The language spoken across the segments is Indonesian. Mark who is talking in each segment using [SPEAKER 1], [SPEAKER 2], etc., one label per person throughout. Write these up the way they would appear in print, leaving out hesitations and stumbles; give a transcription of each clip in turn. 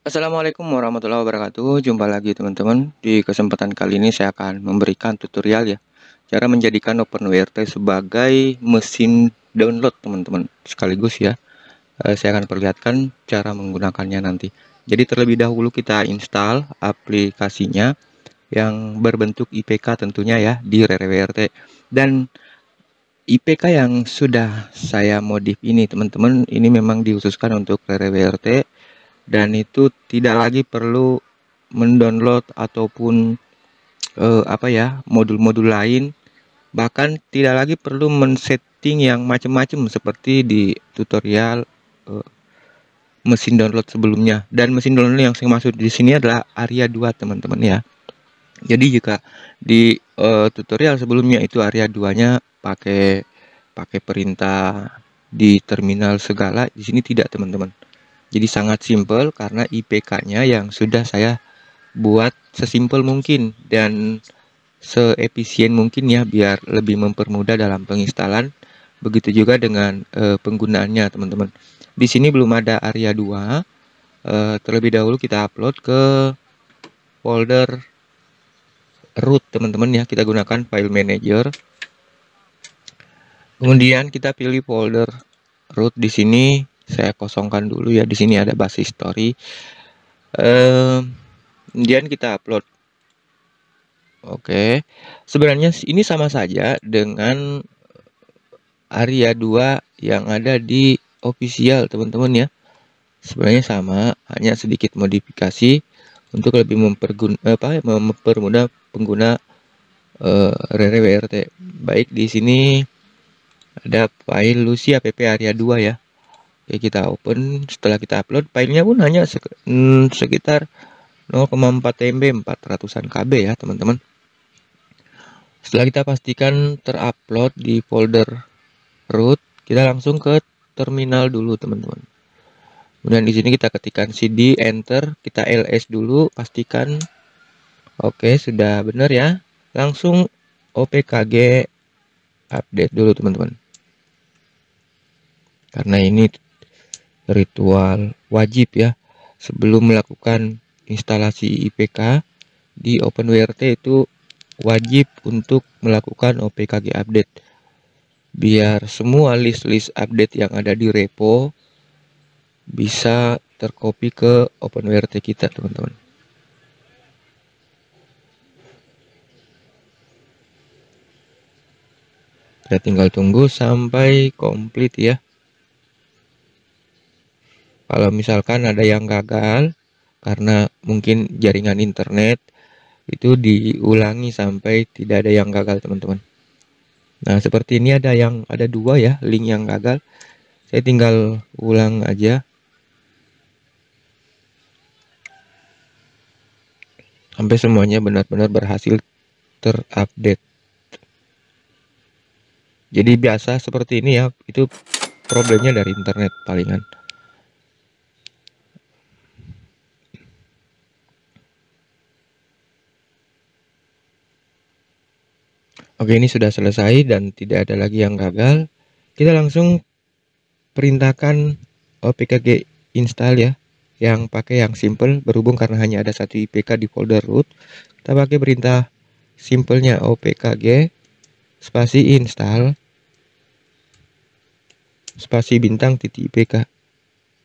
[SPEAKER 1] Assalamualaikum warahmatullahi wabarakatuh. Jumpa lagi teman-teman. Di kesempatan kali ini saya akan memberikan tutorial ya. Cara menjadikan OpenWRT sebagai mesin download teman-teman. Sekaligus ya, saya akan perlihatkan cara menggunakannya nanti. Jadi terlebih dahulu kita install aplikasinya yang berbentuk IPK tentunya ya di RereWRT. Dan IPK yang sudah saya modif ini teman-teman, ini memang dikhususkan untuk RereWRT dan itu tidak lagi perlu mendownload ataupun modul-modul lain, bahkan tidak lagi perlu men-setting yang macam-macam seperti di tutorial eh, mesin download sebelumnya. Dan mesin download yang saya maksud di sini adalah Arya 2 teman-teman ya. Jadi jika di tutorial sebelumnya itu Arya 2-nya pakai pakai perintah di terminal segala, di sini tidak teman-teman. Jadi sangat simpel karena IPK-nya yang sudah saya buat sesimpel mungkin dan seefisien mungkin ya biar lebih mempermudah dalam penginstalan. Begitu juga dengan penggunaannya teman-teman. Di sini belum ada Arya 2. Terlebih dahulu kita upload ke folder root teman-teman ya. Kita gunakan file manager. Kemudian kita pilih folder root. Di sini saya kosongkan dulu ya. Di sini ada basis story. Kemudian kita upload. Oke, sebenarnya ini sama saja dengan Arya 2 yang ada di official teman-teman ya. Sebenarnya sama, hanya sedikit modifikasi untuk lebih mempermudah pengguna RereWRT. Baik, di sini ada file Lucy app Arya 2 ya. Oke, kita open. Setelah kita upload, filenya pun hanya sekitar 0,4 MB, 400-an KB ya teman-teman. Setelah kita pastikan terupload di folder root, kita langsung ke terminal dulu teman-teman. Kemudian di sini kita ketikkan cd, enter, kita ls dulu, pastikan oke sudah benar ya. Langsung opkg update dulu teman-teman. Karena ini ritual wajib ya sebelum melakukan instalasi IPK di OpenWRT itu wajib untuk melakukan opkg update biar semua list-list update yang ada di repo bisa tercopy ke OpenWRT kita teman-teman. Kita tinggal tunggu sampai komplit ya. Kalau misalkan ada yang gagal karena mungkin jaringan internet, itu diulangi sampai tidak ada yang gagal teman-teman. Nah seperti ini ada dua ya link yang gagal. Saya tinggal ulang aja sampai semuanya benar-benar berhasil terupdate. Jadi biasa seperti ini ya, itu problemnya dari internet palingan. Oke, ini sudah selesai dan tidak ada lagi yang gagal. Kita langsung perintahkan opkg install ya, yang pakai yang simple. Berhubung karena hanya ada satu IPK di folder root, kita pakai perintah simpelnya opkg spasi install spasi bintang titik IPK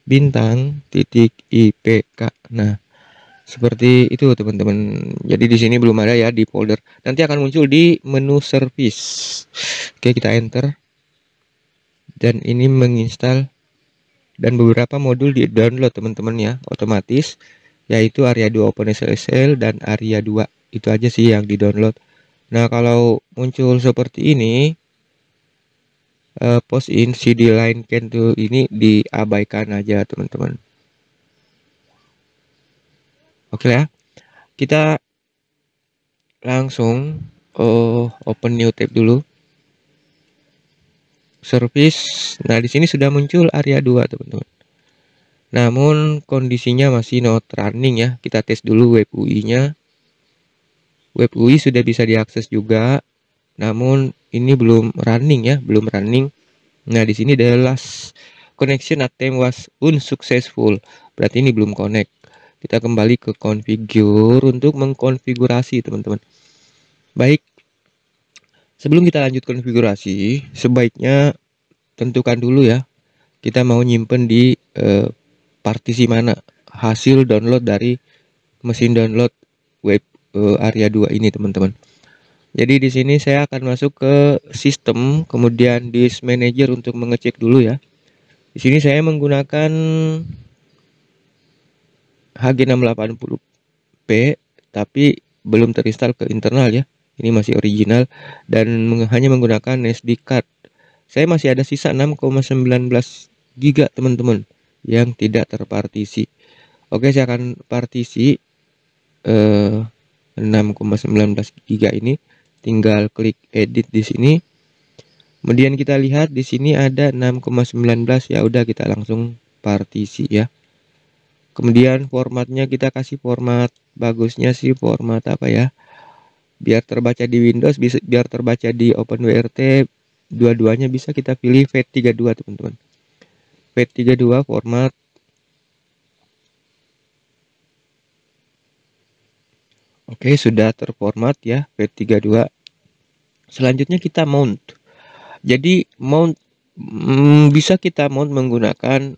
[SPEAKER 1] bintang titik IPK. Nah seperti itu teman-teman. Jadi di sini belum ada ya di folder. Nanti akan muncul di menu service. Oke, kita enter. Dan ini menginstal dan beberapa modul di download teman-teman ya, otomatis, yaitu Arya 2 OpenSSL dan Arya 2. Itu aja sih yang di download. Nah, kalau muncul seperti ini, post in cd line can to ini diabaikan aja teman-teman. Oke ya. Kita langsung open new tab dulu. Service. Nah, di sini sudah muncul Arya 2, teman-teman. Namun kondisinya masih not running ya. Kita tes dulu web UI-nya. Web UI sudah bisa diakses juga. Namun ini belum running ya, belum running. Nah, di sini the last connection attempt was unsuccessful. Berarti ini belum connect. Kita kembali ke configure untuk mengkonfigurasi teman-teman. Baik, sebelum kita lanjut konfigurasi, sebaiknya tentukan dulu ya, kita mau nyimpen di partisi mana hasil download dari mesin download web Arya 2 ini teman-teman. Jadi di sini saya akan masuk ke sistem, kemudian disk manager untuk mengecek dulu ya. Di sini saya menggunakan HG680p, tapi belum terinstall ke internal ya. Ini masih original dan hanya menggunakan SD card. Saya masih ada sisa 6,19 GB teman-teman yang tidak terpartisi. Oke, saya akan partisi 6,19 GB ini. Tinggal klik edit di sini. Kemudian kita lihat di sini ada 6,19, ya udah kita langsung partisi ya. Kemudian formatnya kita kasih format, bagusnya sih format apa ya? Biar terbaca di Windows, bisa biar terbaca di OpenWRT, dua-duanya bisa kita pilih FAT32 teman-teman. FAT32 format. Oke, sudah terformat ya FAT32. Selanjutnya kita mount. Jadi mount bisa kita mount menggunakan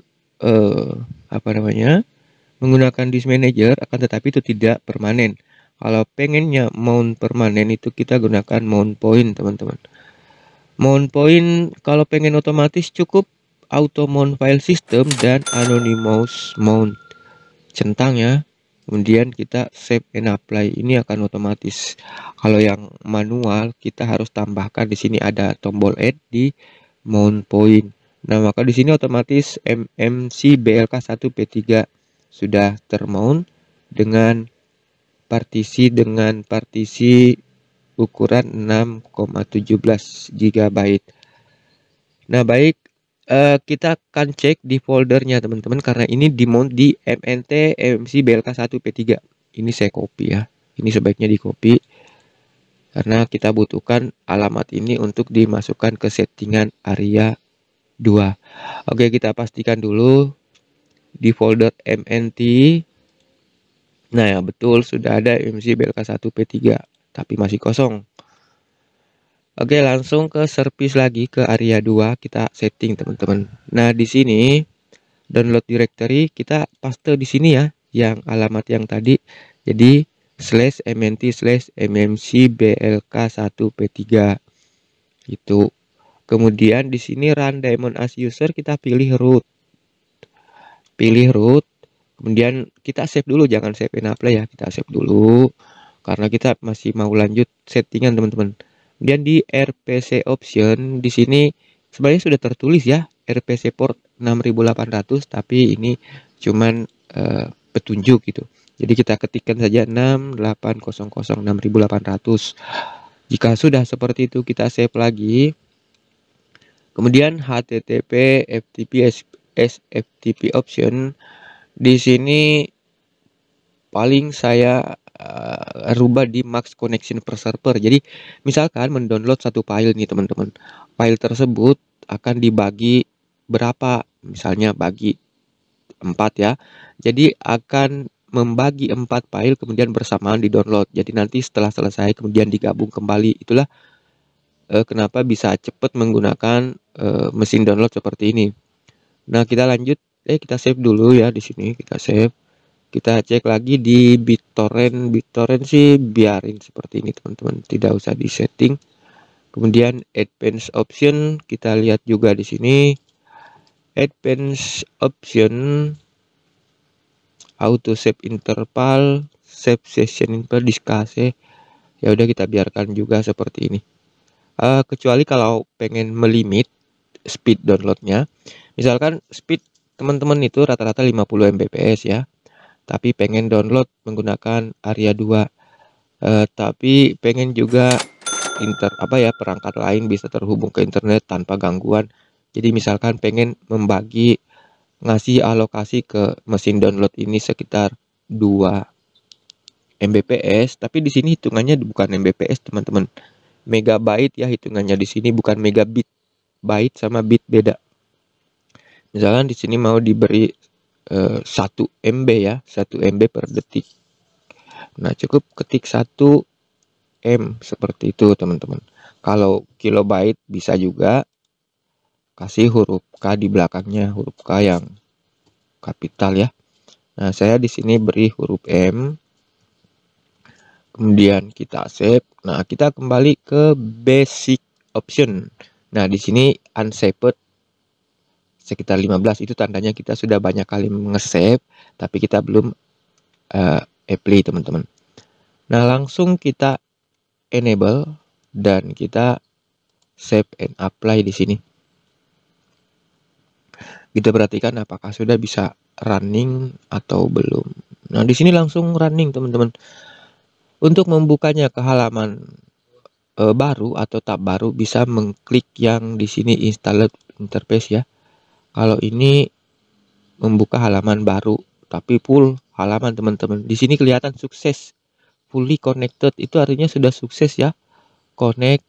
[SPEAKER 1] apa namanya? Menggunakan disk manager, akan tetapi itu tidak permanen. Kalau pengennya mount permanen itu kita gunakan mount point teman-teman. Mount point kalau pengen otomatis cukup auto mount file system dan anonymous mount centang ya. Kemudian kita save and apply, ini akan otomatis. Kalau yang manual kita harus tambahkan di sini ada tombol add di mount point. Nah, maka di sini otomatis MMC BLK1P3 sudah termount dengan partisi ukuran 6,17 GB. Nah, baik, kita akan cek di foldernya teman-teman, karena ini dimount di MNT MMC BLK1P3. Ini saya copy ya. Ini sebaiknya di copy karena kita butuhkan alamat ini untuk dimasukkan ke settingan Arya 2. Oke, kita pastikan dulu di folder MNT. Nah ya, betul sudah ada MMC BLK1P3 tapi masih kosong. Oke, langsung ke service lagi ke Arya 2, kita setting teman-teman. Nah, di sini download directory kita paste di sini ya, yang alamat yang tadi. Jadi /mnt/mmc blk1p3 itu. Kemudian di sini run daemon as user, kita pilih root. Kemudian kita save dulu, jangan save and apply ya, kita save dulu karena kita masih mau lanjut settingan teman-teman. Kemudian di RPC option di sini sebenarnya sudah tertulis ya RPC port 6800, tapi ini cuman petunjuk gitu. Jadi kita ketikkan saja 6800 6800. Jika sudah seperti itu kita save lagi. Kemudian HTTP FTP SFTP option di sini paling saya rubah di max connection per server. Jadi misalkan mendownload satu file nih teman-teman, file tersebut akan dibagi berapa, misalnya bagi 4 ya. Jadi akan membagi 4 file kemudian bersamaan di download. Jadi nanti setelah selesai kemudian digabung kembali. Itulah kenapa bisa cepat menggunakan mesin download seperti ini. Nah, kita lanjut, kita save dulu ya di sini, kita save. Kita cek lagi di BitTorrent. BitTorrent sih biarin seperti ini teman-teman, tidak usah di setting. Kemudian advanced option kita lihat juga di sini. Advanced option auto save interval, save session interval, diskase. Ya udah kita biarkan juga seperti ini. Kecuali kalau pengen melimit speed downloadnya, misalkan speed teman-teman itu rata-rata 50 Mbps ya, tapi pengen download menggunakan Arya 2, tapi pengen juga perangkat lain bisa terhubung ke internet tanpa gangguan. Jadi misalkan pengen ngasih alokasi ke mesin download ini sekitar 2 Mbps, tapi di sini hitungannya bukan Mbps teman-teman, megabyte ya hitungannya di sini, bukan megabit. Byte sama bit beda. Misalkan di sini mau diberi 1 MB ya, 1 MB per detik. Nah, cukup ketik 1 M seperti itu teman-teman. Kalau kilobyte bisa juga kasih huruf K di belakangnya, huruf K yang kapital ya. Nah, saya di sini beri huruf M. Kemudian kita save. Nah, kita kembali ke basic option. Nah, di sini unsaved sekitar 15 itu tandanya kita sudah banyak kali nge-save tapi kita belum apply teman-teman. Nah, langsung kita enable dan kita save and apply di sini. Kita perhatikan apakah sudah bisa running atau belum. Nah, di sini langsung running teman-teman. Untuk membukanya ke halaman baru atau tab baru bisa mengklik yang di sini installed interface ya. Kalau ini membuka halaman baru tapi full halaman teman-teman. Di sini kelihatan sukses, fully connected, itu artinya sudah sukses ya, connect.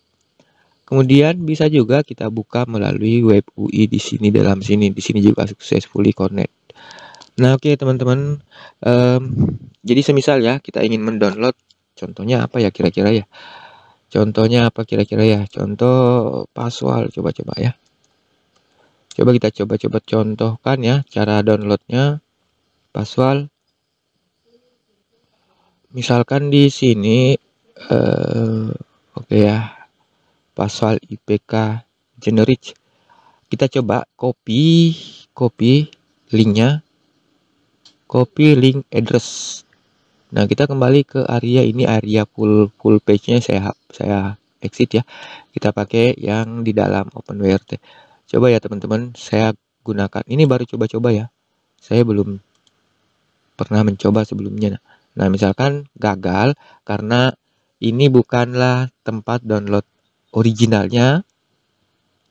[SPEAKER 1] Kemudian bisa juga kita buka melalui web UI di sini, dalam sini, di sini juga sukses fully connect. Nah, oke teman-teman, jadi semisal ya kita ingin mendownload, contohnya apa ya kira-kira ya? Contohnya apa kira-kira ya? Contoh Paswal, coba-coba ya. Coba kita coba-coba contohkan ya cara downloadnya Paswal. Misalkan di sini oke ya, Paswal IPK generik. Kita coba copy linknya, copy link address. Nah, kita kembali ke area ini, area full page-nya saya exit ya. Kita pakai yang di dalam OpenWrt. Coba ya teman-teman, saya gunakan ini baru coba-coba ya. Saya belum pernah mencoba sebelumnya. Nah, misalkan gagal karena ini bukanlah tempat download originalnya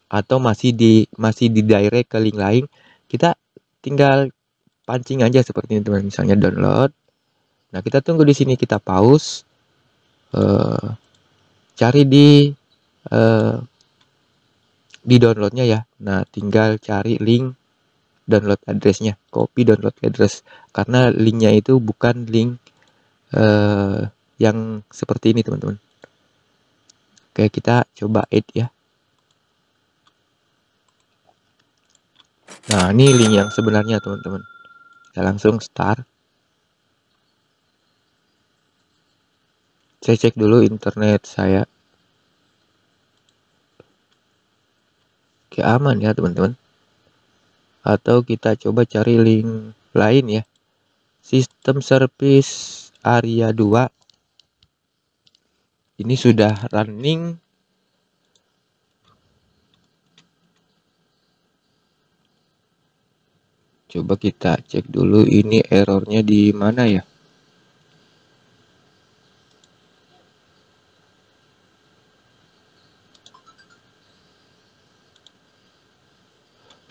[SPEAKER 1] atau masih di direct ke link lain, kita tinggal pancing aja seperti ini teman, misalnya download. Nah, kita tunggu di sini, kita pause, cari di downloadnya ya. Nah, tinggal cari link download addressnya, copy download address, karena linknya itu bukan link yang seperti ini teman-teman. Oke, kita coba add ya. Nah, ini link yang sebenarnya teman-teman. Kita langsung start. Saya cek dulu internet saya. Oke, aman ya teman-teman. Atau kita coba cari link lain ya. Sistem service area 2. Ini sudah running. Coba kita cek dulu ini errornya di mana ya.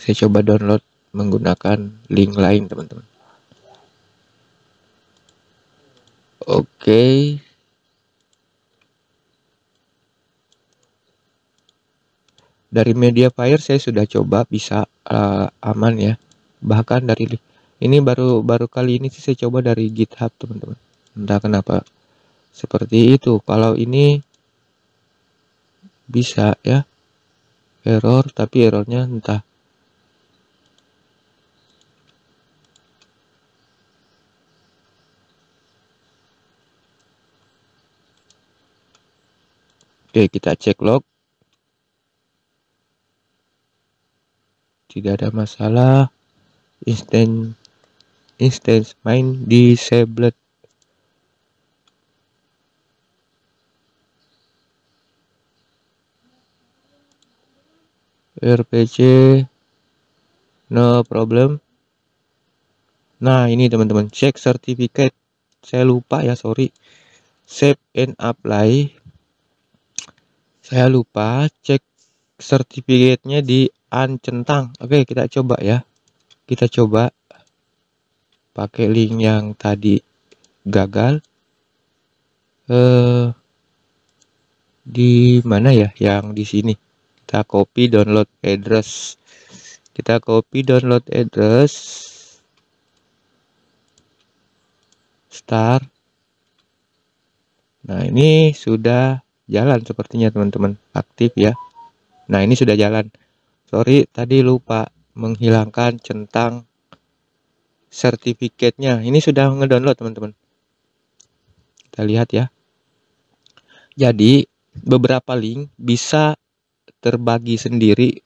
[SPEAKER 1] Saya coba download menggunakan link lain teman-teman. Oke. Dari Mediafire saya sudah coba bisa aman ya. Bahkan dari ini baru kali ini sih saya coba dari GitHub teman-teman. Entah kenapa seperti itu. Kalau ini bisa ya error, tapi errornya entah. Oke, kita cek log. Tidak ada masalah. Instance main disabled. RPC no problem. Nah, ini teman-teman, cek certificate. Saya lupa ya, sorry. Save and apply. Saya lupa cek sertifikatnya di Uncentang. Oke, kita coba ya. Kita coba pakai link yang tadi gagal. Di mana ya? Yang di sini. Kita copy download address. Kita copy download address. start. Nah, ini sudah jalan sepertinya teman-teman, aktif ya. Nah, ini sudah jalan. Sorry, tadi lupa menghilangkan centang sertifikatnya. Ini sudah ngedownload teman-teman. Kita lihat ya. Jadi, beberapa link bisa terbagi sendiri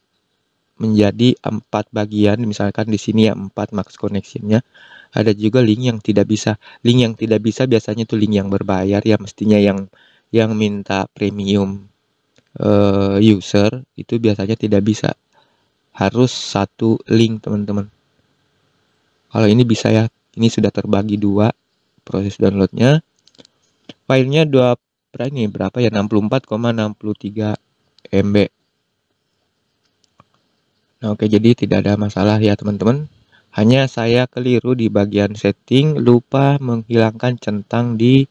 [SPEAKER 1] menjadi 4 bagian. Misalkan di sini ya 4 max connection-nya. Ada juga link yang tidak bisa. Link yang tidak bisa biasanya itu link yang berbayar ya, mestinya yang minta premium user itu biasanya tidak bisa. Harus satu link teman-teman. Kalau ini bisa ya. Ini sudah terbagi 2 proses downloadnya. Filenya berapa ya? 64,63 MB. Nah, oke, jadi tidak ada masalah ya teman-teman. Hanya saya keliru di bagian setting, lupa menghilangkan centang di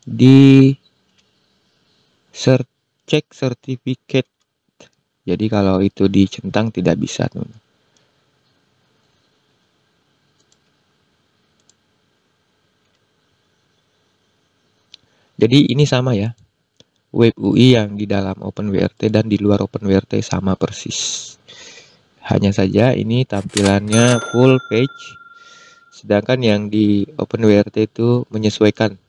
[SPEAKER 1] di cek sertifikat. Jadi kalau itu dicentang tidak bisa teman-teman. Jadi ini sama ya. Web UI yang di dalam OpenWRT dan di luar OpenWRT sama persis. Hanya saja ini tampilannya full page, sedangkan yang di OpenWRT itu menyesuaikan.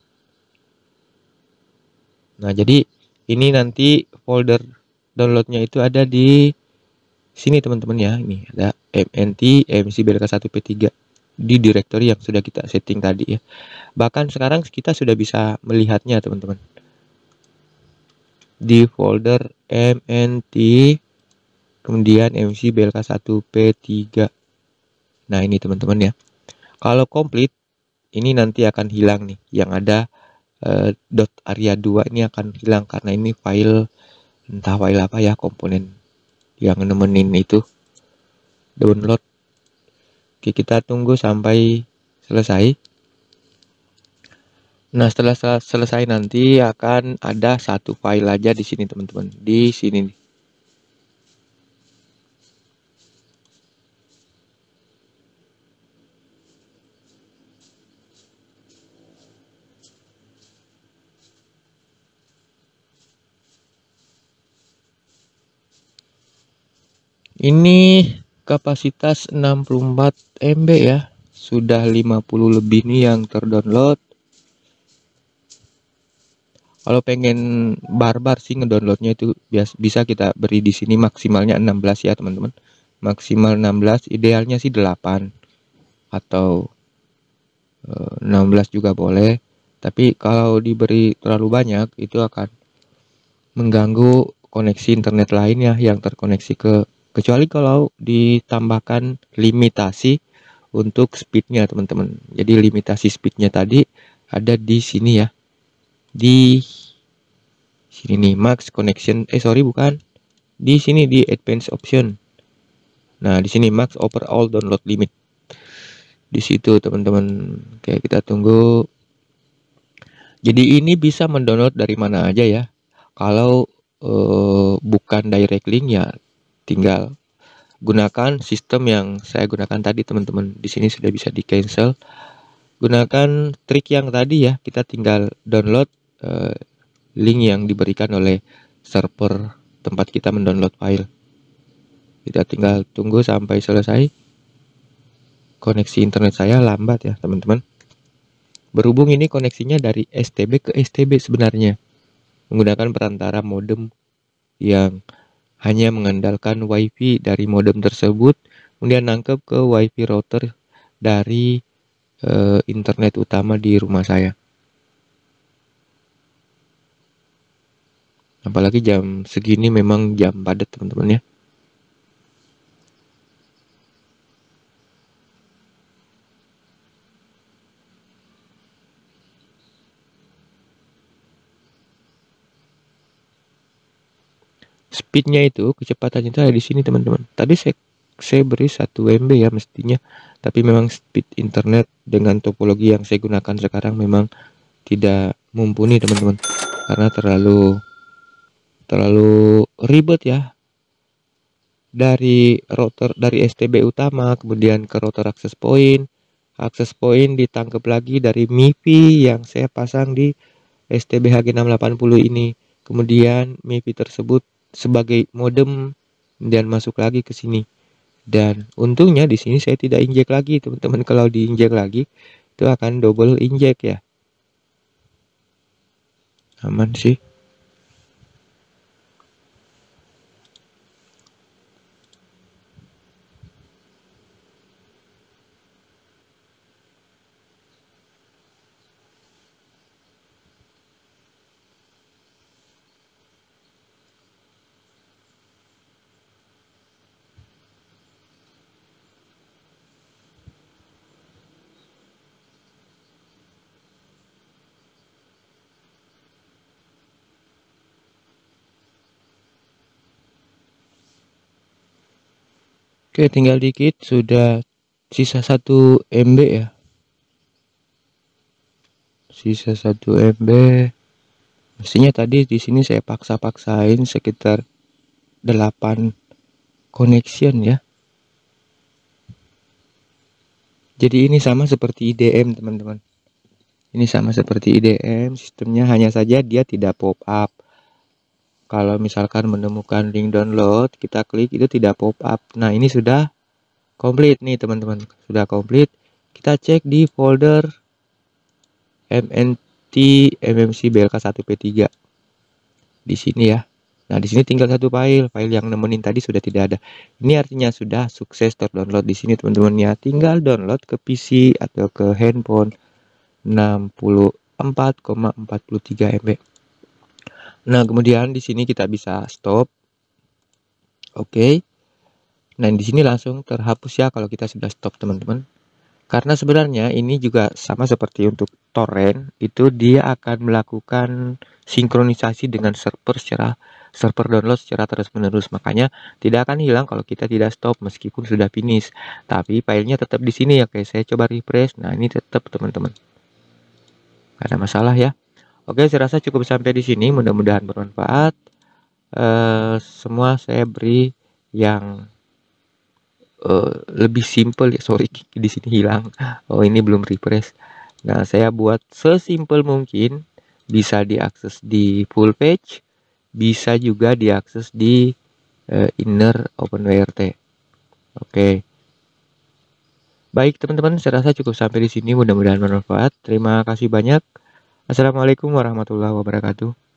[SPEAKER 1] Nah, jadi ini nanti folder downloadnya itu ada di sini teman-teman ya. Ini ada MNT MC BLK1P3 di directory yang sudah kita setting tadi ya. Bahkan sekarang kita sudah bisa melihatnya teman-teman. Di folder MNT kemudian MC BLK1P3. Nah, ini teman-teman ya. Kalau komplit ini nanti akan hilang nih. Yang ada .area2 ini akan hilang karena ini file, entah file apa ya, komponen yang nemenin itu download. Oke, kita tunggu sampai selesai. Nah, setelah selesai nanti akan ada satu file aja di sini teman-teman. Di sini nih. Ini kapasitas 64 MB ya. Sudah 50 lebih nih yang terdownload. Kalau pengen barbar sih ngedownloadnya itu bisa kita beri di sini maksimalnya 16 ya teman-teman. Maksimal 16, idealnya sih 8 atau 16 juga boleh. Tapi kalau diberi terlalu banyak itu akan mengganggu koneksi internet lainnya yang terkoneksi kecuali kalau ditambahkan limitasi untuk speednya teman-teman. Jadi limitasi speednya tadi ada di sini ya. Di sini nih max connection, bukan. Di sini di advanced option. Nah, di sini max overall download limit. Di situ teman-teman. Oke, kita tunggu. Jadi ini bisa mendownload dari mana aja ya. Kalau bukan direct link ya tinggal gunakan sistem yang saya gunakan tadi teman-teman. Di sini sudah bisa di cancel. Gunakan trik yang tadi ya. Kita tinggal download link yang diberikan oleh server tempat kita mendownload file. Kita tinggal tunggu sampai selesai. Koneksi internet saya lambat ya teman-teman. Berhubung ini koneksinya dari STB ke STB sebenarnya. Menggunakan perantara modem yang hanya mengandalkan WiFi dari modem tersebut, kemudian nangkep ke WiFi router dari internet utama di rumah saya. Apalagi jam segini memang jam padat teman-teman ya. Speednya itu, kecepatannya itu ada di sini teman-teman. Tadi saya beri 1 MB ya mestinya, tapi memang speed internet dengan topologi yang saya gunakan sekarang memang tidak mumpuni teman-teman, karena terlalu ribet ya. dari router dari STB utama, kemudian ke router access point. Akses point ditangkap lagi dari MIPI yang saya pasang di STB HG680 ini. Kemudian MIPI tersebut sebagai modem dan masuk lagi ke sini. Dan untungnya di sini saya tidak injek lagi, teman-teman. Kalau diinjek lagi itu akan double injek ya. Aman sih. Oke, tinggal dikit, sudah sisa 1 MB ya. Sisa 1 MB. Mestinya tadi di sini saya paksa-paksain sekitar 8 connection ya. Jadi ini sama seperti IDM, teman-teman. Ini sama seperti IDM, sistemnya hanya saja dia tidak pop up. Kalau misalkan menemukan link download, kita klik itu tidak pop up. Nah, ini sudah komplit nih, teman-teman. Sudah komplit. Kita cek di folder MNT MMC BLK1P3. Di sini ya. Nah, di sini tinggal satu file yang nemenin tadi sudah tidak ada. Ini artinya sudah sukses terdownload di sini, teman-teman ya. Tinggal download ke PC atau ke handphone 64,43 MB. Nah, kemudian di sini kita bisa stop. Oke. Nah, di sini langsung terhapus ya kalau kita sudah stop, teman-teman. Karena sebenarnya ini juga sama seperti untuk torrent, itu dia akan melakukan sinkronisasi dengan server download secara terus-menerus. Makanya tidak akan hilang kalau kita tidak stop meskipun sudah finish. Tapi filenya tetap di sini ya. Oke, saya coba refresh. Nah, ini tetap, teman-teman. Gak ada masalah ya. Oke, saya rasa cukup sampai di sini. Mudah-mudahan bermanfaat. Semua saya beri yang lebih simple ya. Sorry, di sini hilang. Oh, ini belum refresh. Nah, saya buat sesimpel mungkin. Bisa diakses di full page, bisa juga diakses di inner OpenWRT. Oke. Baik, teman-teman, saya rasa cukup sampai di sini. Mudah-mudahan bermanfaat. Terima kasih banyak. Assalamualaikum warahmatullahi wabarakatuh.